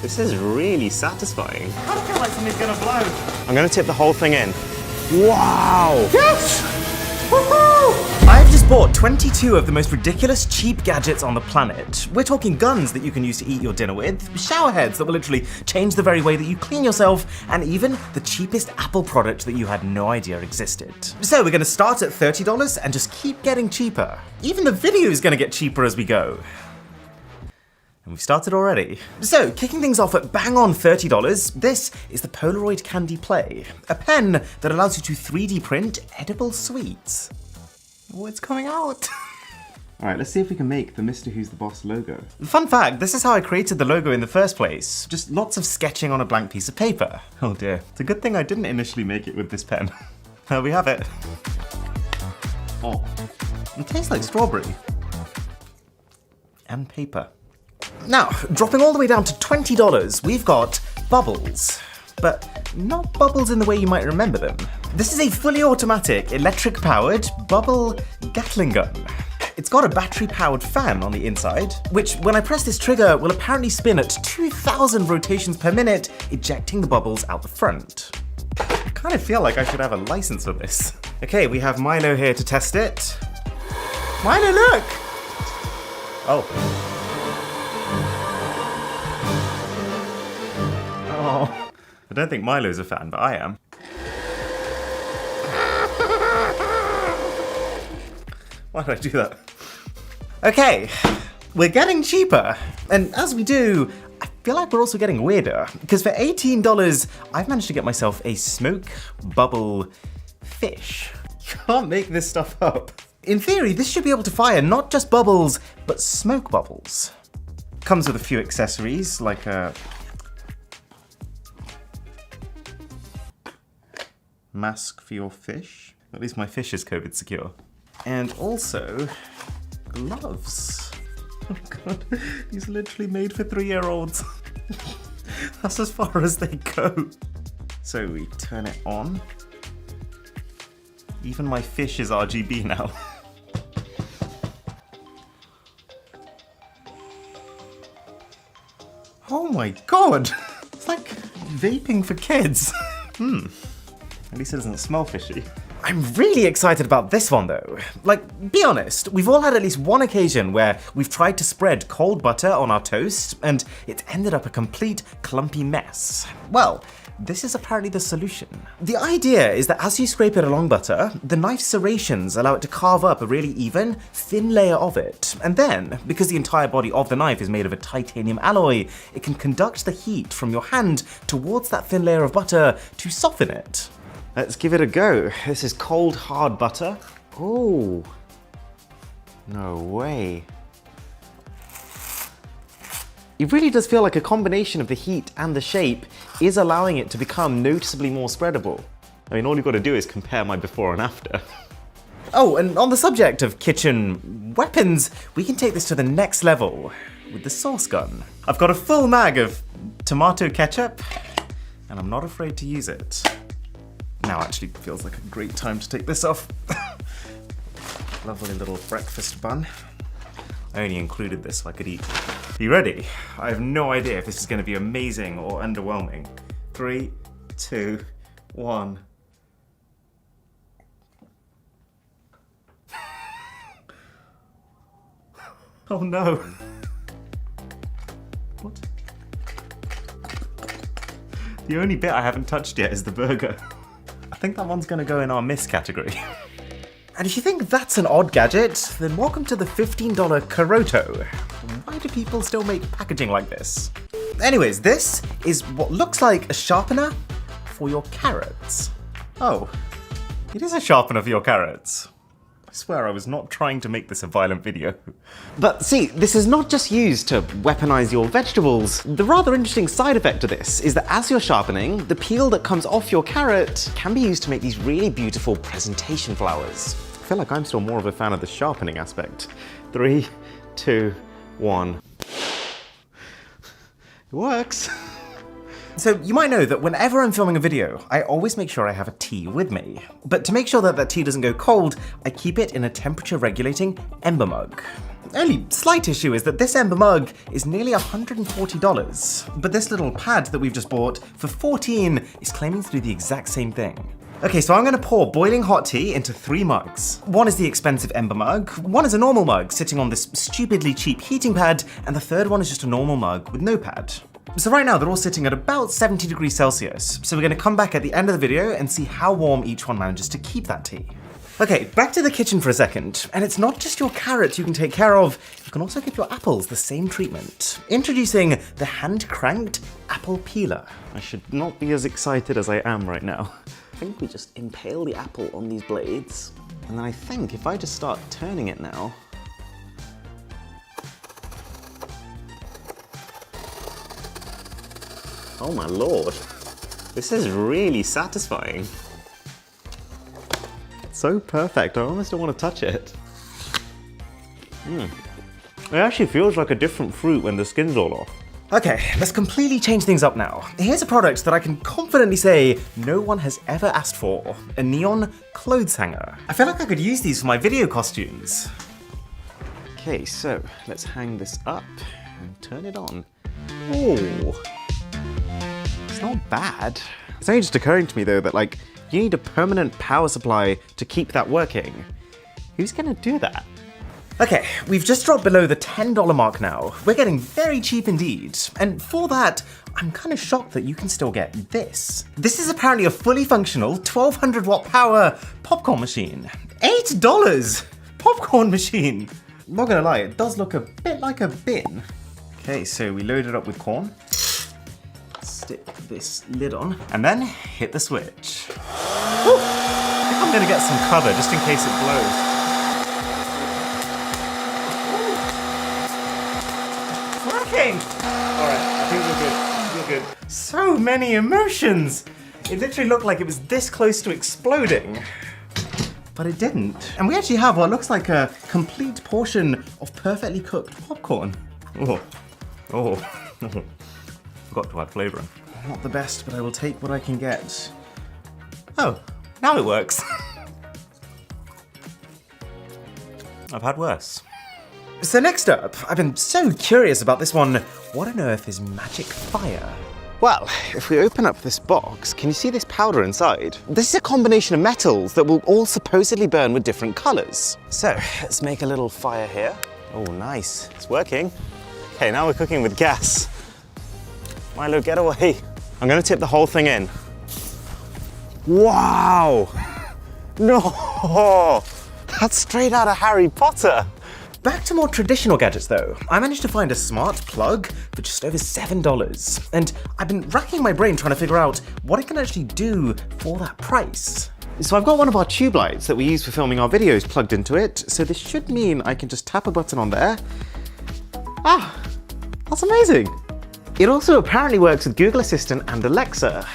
This is really satisfying. I feel like something's gonna blow. I'm gonna tip the whole thing in. Wow! Yes! Woohoo! I've just bought 22 of the most ridiculous cheap gadgets on the planet. We're talking guns that you can use to eat your dinner with, shower heads that will literally change the very way that you clean yourself, and even the cheapest Apple product that you had no idea existed. So we're gonna start at $30 and just keep getting cheaper. Even the video is gonna get cheaper as we go. And we've started already. So, kicking things off at bang on $30, this is the Polaroid Candy Play, a pen that allows you to 3D print edible sweets. Oh, it's coming out. All right, let's see if we can make the Mr. Who's the Boss logo. Fun fact, this is how I created the logo in the first place. Just lots of sketching on a blank piece of paper. Oh dear. It's a good thing I didn't initially make it with this pen. There we have it. Oh. It tastes like strawberry. And paper. Now, dropping all the way down to $20, we've got bubbles. But not bubbles in the way you might remember them. This is a fully automatic, electric-powered bubble Gatling gun. It's got a battery-powered fan on the inside, which, when I press this trigger, will apparently spin at 2,000 rotations per minute, ejecting the bubbles out the front. I kind of feel like I should have a license for this. Okay, we have Milo here to test it. Milo, look! Oh. Oh, I don't think Milo's a fan, but I am. Why did I do that? Okay, we're getting cheaper. And as we do, I feel like we're also getting weirder. Because for $18, I've managed to get myself a smoke bubble fish. You can't make this stuff up. In theory, this should be able to fire not just bubbles, but smoke bubbles. Comes with a few accessories, like a mask for your fish. At least my fish is COVID secure. And also, gloves. Oh god, these are literally made for 3-year-olds. That's as far as they go. So we turn it on. Even my fish is RGB now. Oh my god! It's like vaping for kids. At least it doesn't smell fishy. I'm really excited about this one though. Like, be honest, we've all had at least one occasion where we've tried to spread cold butter on our toast and it's ended up a complete clumpy mess. Well, this is apparently the solution. The idea is that as you scrape it along butter, the knife's serrations allow it to carve up a really even, thin layer of it. And then, because the entire body of the knife is made of a titanium alloy, it can conduct the heat from your hand towards that thin layer of butter to soften it. Let's give it a go. This is cold, hard butter. Oh, no way. It really does feel like a combination of the heat and the shape is allowing it to become noticeably more spreadable. I mean, all you've got to do is compare my before and after. Oh, and on the subject of kitchen weapons, we can take this to the next level with the sauce gun. I've got a full mag of tomato ketchup, and I'm not afraid to use it. Now actually feels like a great time to take this off. Lovely little breakfast bun. I only included this so I could eat. Are you ready? I have no idea if this is going to be amazing or underwhelming. 3, 2, 1. Oh no. What? The only bit I haven't touched yet is the burger. I think that one's gonna go in our miss category. And if you think that's an odd gadget, then welcome to the $15 Karoto. Why do people still make packaging like this? Anyways, this is what looks like a sharpener for your carrots. Oh, it is a sharpener for your carrots. I swear I was not trying to make this a violent video. But see, this is not just used to weaponize your vegetables. The rather interesting side effect to this is that as you're sharpening, the peel that comes off your carrot can be used to make these really beautiful presentation flowers. I feel like I'm still more of a fan of the sharpening aspect. 3, 2, 1. It works. So you might know that whenever I'm filming a video, I always make sure I have a tea with me. But to make sure that that tea doesn't go cold, I keep it in a temperature regulating Ember mug. The only slight issue is that this Ember mug is nearly $140, but this little pad that we've just bought for $14 is claiming to do the exact same thing. Okay, so I'm gonna pour boiling hot tea into 3 mugs. One is the expensive Ember mug, one is a normal mug sitting on this stupidly cheap heating pad, and the third one is just a normal mug with no pad. So right now they're all sitting at about 70 degrees Celsius, so we're gonna come back at the end of the video and see how warm each one manages to keep that tea. Okay, back to the kitchen for a second, and it's not just your carrots you can take care of, you can also give your apples the same treatment. Introducing the hand-cranked apple peeler. I should not be as excited as I am right now. I think we just impale the apple on these blades, and then I think if I just start turning it now, oh my lord, this is really satisfying. It's so perfect, I almost don't want to touch it. It actually feels like a different fruit when the skin's all off. Okay, let's completely change things up now. Here's a product that I can confidently say no one has ever asked for, a neon clothes hanger. I feel like I could use these for my video costumes. Okay, so let's hang this up and turn it on. Oh, it's not bad. It's only just occurring to me though that like, you need a permanent power supply to keep that working. Who's gonna do that? Okay, we've just dropped below the $10 mark now. We're getting very cheap indeed. And for that, I'm kind of shocked that you can still get this. This is apparently a fully functional 1200 watt power popcorn machine. $8! Popcorn machine. Not gonna lie, it does look a bit like a bin. Okay, so we load it up with corn. Stick this lid on, and then hit the switch. Whew. I think I'm gonna get some cover just in case it blows. Alright, I think we're good. So many emotions! It literally looked like it was this close to exploding. But it didn't. And we actually have what looks like a complete portion of perfectly cooked popcorn. Oh. Forgot to add flavouring. Not the best, but I will take what I can get. Oh, now it works. I've had worse. So next up, I've been so curious about this one. What on earth is magic fire? Well, if we open up this box, can you see this powder inside? This is a combination of metals that will all supposedly burn with different colors. So let's make a little fire here. Oh, nice, it's working. Okay, now we're cooking with gas. Milo, get away. I'm gonna tip the whole thing in. Wow! No! That's straight out of Harry Potter. Back to more traditional gadgets though. I managed to find a smart plug for just over $7. And I've been racking my brain trying to figure out what it can actually do for that price. So I've got one of our tube lights that we use for filming our videos plugged into it, so this should mean I can just tap a button on there. Ah, that's amazing. It also apparently works with Google Assistant and Alexa.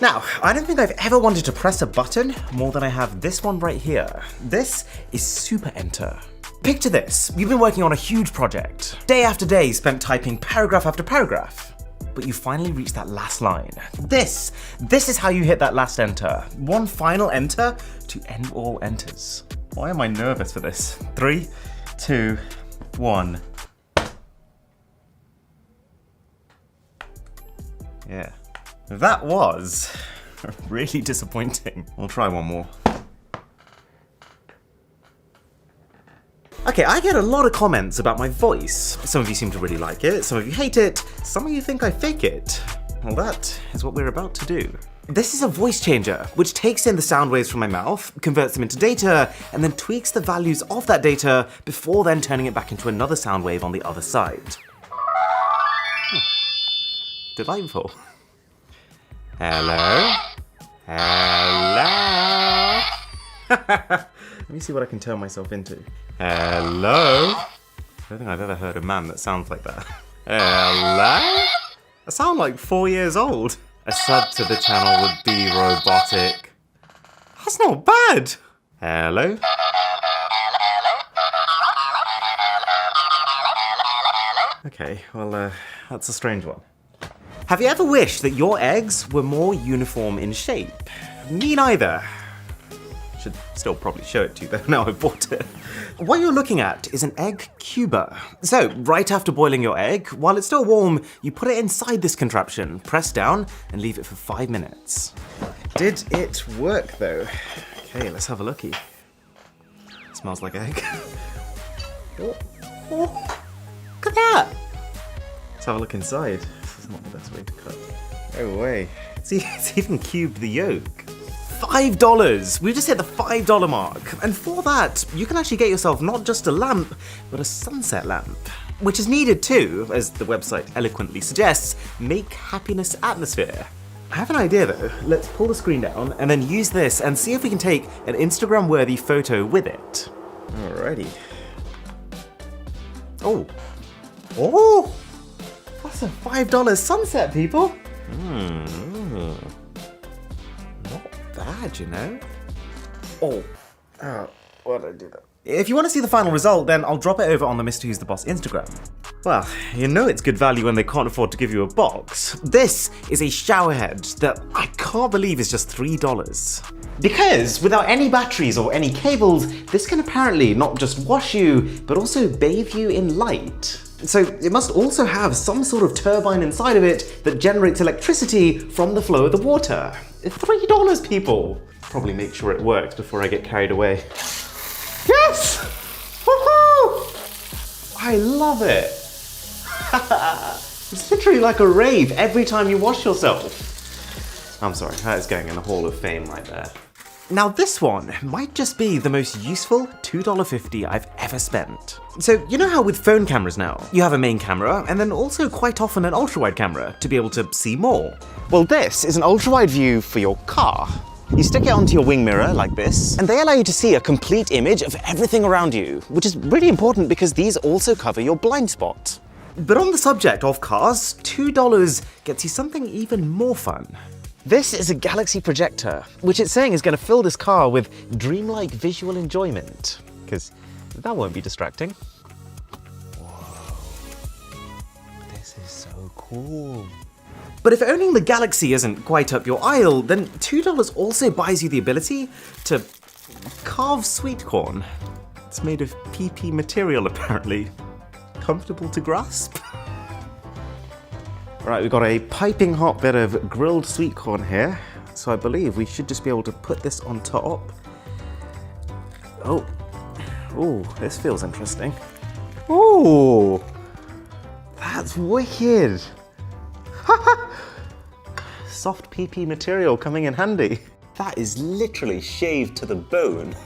Now, I don't think I've ever wanted to press a button more than I have this one right here. This is Super Enter. Picture this, you've been working on a huge project. Day after day spent typing paragraph after paragraph. But you finally reach that last line. This is how you hit that last enter. One final enter to end all enters. Why am I nervous for this? 3, 2, 1. Yeah, that was really disappointing. We'll try one more. Okay, I get a lot of comments about my voice. Some of you seem to really like it, some of you hate it, some of you think I fake it. Well, that is what we're about to do. This is a voice changer, which takes in the sound waves from my mouth, converts them into data, and then tweaks the values of that data before then turning it back into another sound wave on the other side. Delightful. Hello? Hello? Let me see what I can turn myself into. Hello? I don't think I've ever heard a man that sounds like that. Hello? I sound like 4 years old. A sub to the channel would be robotic. That's not bad. Hello? Okay, well, that's a strange one. Have you ever wished that your eggs were more uniform in shape? Me neither. Should still probably show it to you though, now I've bought it. What you're looking at is an egg cuber. So, right after boiling your egg, while it's still warm, you put it inside this contraption, press down, and leave it for 5 minutes. Did it work though? Okay, let's have a looky. Smells like egg. Oh, look at that! Let's have a look inside. This is not the best way to cut. No way. See, it's even cubed the yolk. $5! We just hit the $5 mark. And for that, you can actually get yourself not just a lamp, but a sunset lamp. Which is needed to, as the website eloquently suggests, make happiness atmosphere. I have an idea though. Let's pull the screen down and then use this and see if we can take an Instagram-worthy photo with it. Alrighty. Oh. Oh! That's a $5 sunset, people! Not bad, you know? Oh, why did I do that? If you want to see the final result, then I'll drop it over on the Mr. Who's the Boss Instagram. Well, you know it's good value when they can't afford to give you a box. This is a shower head that I can't believe is just $3. Because without any batteries or any cables, this can apparently not just wash you, but also bathe you in light. So it must also have some sort of turbine inside of it that generates electricity from the flow of the water. $3, people! Probably make sure it works before I get carried away. Yes! Woohoo! I love it! It's literally like a rave every time you wash yourself. I'm sorry, that is going in the Hall of Fame right there. Now this one might just be the most useful $2.50 I've ever spent. So you know how with phone cameras now, you have a main camera and then also quite often an ultra-wide camera to be able to see more? Well, this is an ultra-wide view for your car. You stick it onto your wing mirror like this, and they allow you to see a complete image of everything around you, which is really important because these also cover your blind spot. But on the subject of cars, $2 gets you something even more fun. This is a Galaxy projector, which it's saying is going to fill this car with dreamlike visual enjoyment. Because that won't be distracting. Whoa. This is so cool. But if owning the Galaxy isn't quite up your aisle, then $2 also buys you the ability to carve sweet corn. It's made of PP material, apparently. Comfortable to grasp? Right, we've got a piping hot bit of grilled sweet corn here, so I believe we should just be able to put this on top. Oh, ooh, this feels interesting. Ooh, that's wicked. Soft PP material coming in handy. That is literally shaved to the bone.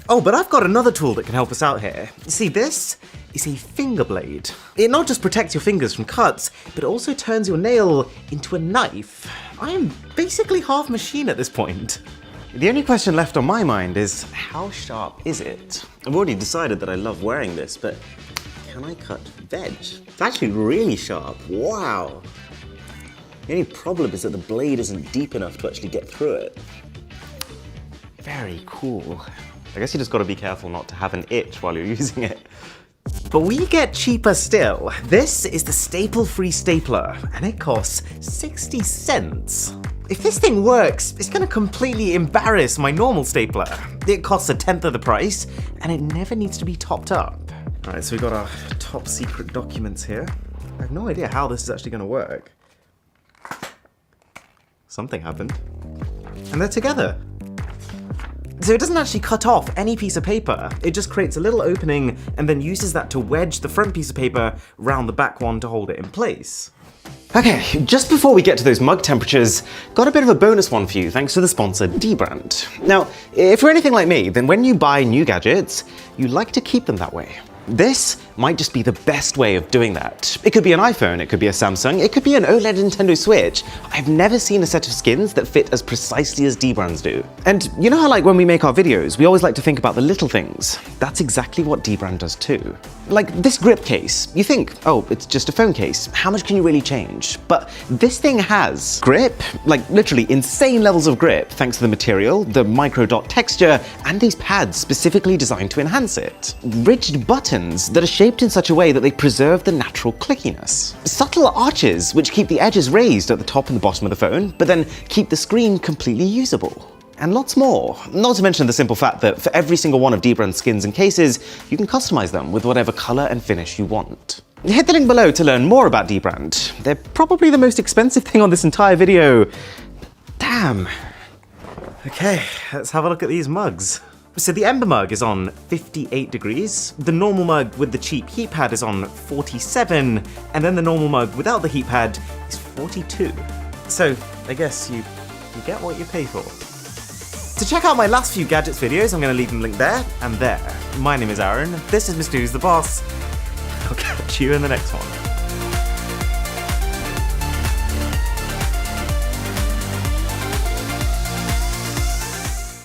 Oh, but I've got another tool that can help us out here. You see, this is a finger blade. It not just protects your fingers from cuts, but also turns your nail into a knife. I am basically half machine at this point. The only question left on my mind is, how sharp is it? I've already decided that I love wearing this, but can I cut veg? It's actually really sharp, wow. The only problem is that the blade isn't deep enough to actually get through it. Very cool. I guess you just gotta be careful not to have an itch while you're using it. But we get cheaper still. This is the staple-free stapler, and it costs 60 cents. If this thing works, it's gonna completely embarrass my normal stapler. It costs 1/10 of the price, and it never needs to be topped up. All right, so we got our top secret documents here. I have no idea how this is actually gonna work. Something happened. And they're together. So it doesn't actually cut off any piece of paper. It just creates a little opening and then uses that to wedge the front piece of paper round the back one to hold it in place. Okay, just before we get to those mug temperatures, got a bit of a bonus one for you thanks to the sponsor Dbrand. Now, if you're anything like me, then when you buy new gadgets, you like to keep them that way. This might just be the best way of doing that. It could be an iPhone, it could be a Samsung, it could be an OLED Nintendo Switch. I've never seen a set of skins that fit as precisely as Dbrand's do. And you know how like when we make our videos, we always like to think about the little things? That's exactly what Dbrand does too. Like this grip case, you think, oh, it's just a phone case, how much can you really change? But this thing has grip, like literally insane levels of grip, thanks to the material, the micro dot texture, and these pads specifically designed to enhance it. Rigid buttons buttons that are shaped in such a way that they preserve the natural clickiness. Subtle arches which keep the edges raised at the top and the bottom of the phone, but then keep the screen completely usable. And lots more. Not to mention the simple fact that for every single one of dbrand's skins and cases, you can customize them with whatever color and finish you want. Hit the link below to learn more about dbrand. They're probably the most expensive thing on this entire video. Damn. Okay, let's have a look at these mugs. So the Ember mug is on 58 degrees, the normal mug with the cheap heat pad is on 47, and then the normal mug without the heat pad is 42. So I guess you get what you pay for. To check out my last few gadgets videos, I'm going to leave them linked there and there. My name is Aaron, this is Mr. Who's the Boss. I'll catch you in the next one.